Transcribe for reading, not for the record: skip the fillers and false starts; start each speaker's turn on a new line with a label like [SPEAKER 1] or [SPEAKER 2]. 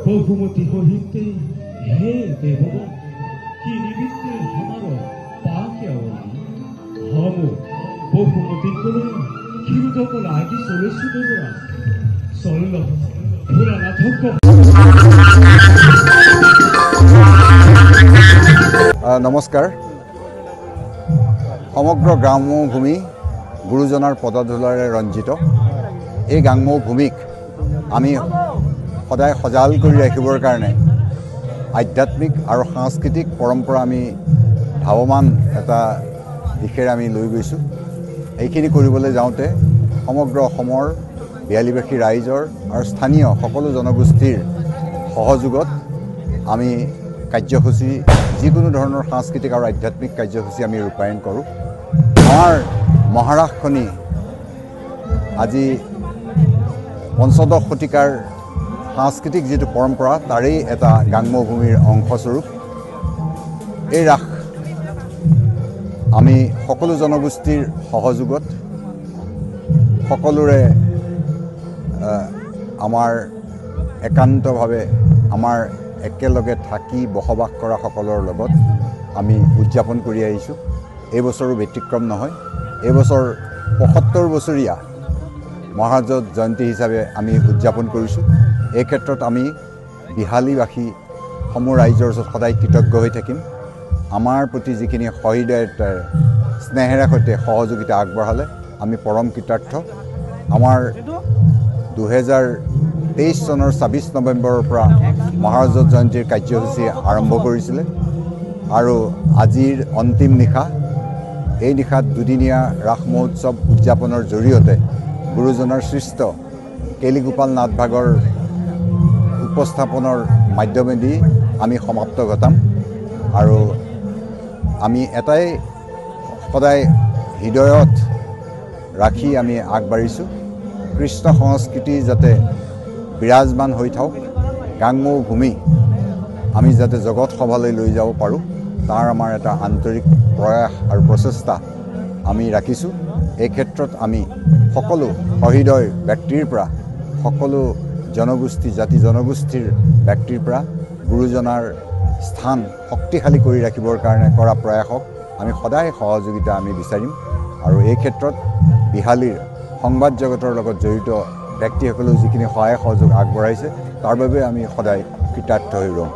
[SPEAKER 1] बहुमती होते हे देवगण की निमित्ते हमारो पाके आवली हम बहुमती को किरुदकल आगे चलेছি দেবরা চলল ভোলানাথক।
[SPEAKER 2] নমস্কাৰ, সমগ্ৰ গ্ৰাম্য ভূমি গুৰুজনাৰ পদধূলাৰে ৰঞ্জিত। এই গ্ৰাম্য ভূমিক আমি সদায় সজাল কৰি ৰাখিবৰ কাৰণে আধ্যাত্মিক আৰু সাংস্কৃতিক পৰম্পৰা আমি ধাৱমান এটা দিশেৰে আমি লৈ গৈছোঁ। এইখিনি কৰিবলৈ যাওঁতে সমগ্ৰ অসমৰ 42 ৰাইজৰ আৰু স্থানীয় সকলো জনগোষ্ঠীৰ সহযোগত আমি কাৰ্যসূচী যিকোনো ধৰণৰ সাংস্কৃতিক আৰু আধ্যাত্মিক কাৰ্যসূচী আমি ৰূপায়ণ কৰোঁ। আমাৰ মহাৰাসখনি আজি পঞ্চদশ শতিকাৰ সাংস্কৃতিক যিটো পৰম্পৰা তাৰেই এটা গ্ৰাম্য ভূমিৰ অংশস্বৰূপ। এই ৰাস আমি সকলো জনগোষ্ঠীৰ সহযোগত সকলোৰে আমাৰ একান্তভাৱে আমাৰ একেলগে থাকি বসবাস কৰা সকলৰ লগত আমি উদযাপন কৰি আহিছোঁ। এই বছৰো ব্যতিক্ৰম নহয়। এই বছৰ ৭৫ বছৰীয়া মহাৰাজত জয়ন্তী হিচাপে আমি উদযাপন কৰিছোঁ। এই ক্ষেত্ৰত আমি বিহালীবাসী সমূহ ৰাইজৰ ওচৰত সদায় কৃতজ্ঞ হৈ থাকিম। আমাৰ প্ৰতি যিখিনি সহৃদয়তাৰে স্নেহেৰে সৈতে সহযোগিতা আগবঢ়ালে আমি পৰম কৃতাৰ্থ। আমাৰ 2023 চনৰ 26 নৱেম্বৰৰ পৰা মহাৰাজত জয়ন্তীৰ কাৰ্যসূচী আৰম্ভ কৰিছিলে আৰু আজিৰ অন্তিম নিশা এই নিশাত দুদিনীয়া ৰাস মহোৎসৱ উদযাপনৰ জৰিয়তে গুৰুজনাৰ সৃষ্ট কেলিগোপাল নাটভাগৰ উপস্থাপনৰ মাধ্যমেদি আমি সমাপ্ত ঘটাম। আৰু আমি এটাই সদায় হৃদয়ত ৰাখি আমি আগবাঢ়িছোঁ, কৃষ্ণ সংস্কৃতি যাতে বিৰাজমান হৈ থাকক, গ্ৰাম্য ভূমি আমি যাতে জগত সভালৈ লৈ যাব পাৰোঁ তাৰ আমাৰ এটা আন্তৰিক প্ৰয়াস আৰু প্ৰচেষ্টা আমি ৰাখিছোঁ। এই ক্ষেত্ৰত আমি সকলো সহৃদয় ব্যক্তিৰ পৰা, সকলো জনগোষ্ঠী জাতি জনগোষ্ঠীৰ ব্যক্তিৰ পৰা গুৰুজনাৰ স্থান শক্তিশালী কৰি ৰাখিবৰ কাৰণে কৰা প্ৰয়াসক আমি সদায় সহযোগিতা আমি বিচাৰিম। আৰু এই ক্ষেত্ৰত বিহালীৰ সংবাদ জগতৰ লগত জড়িত ব্যক্তিসকলেও যিখিনি সহায় সহযোগ আগবঢ়াইছে তাৰ বাবে আমি সদায় কৃতাৰ্থ হৈ ৰ'ম।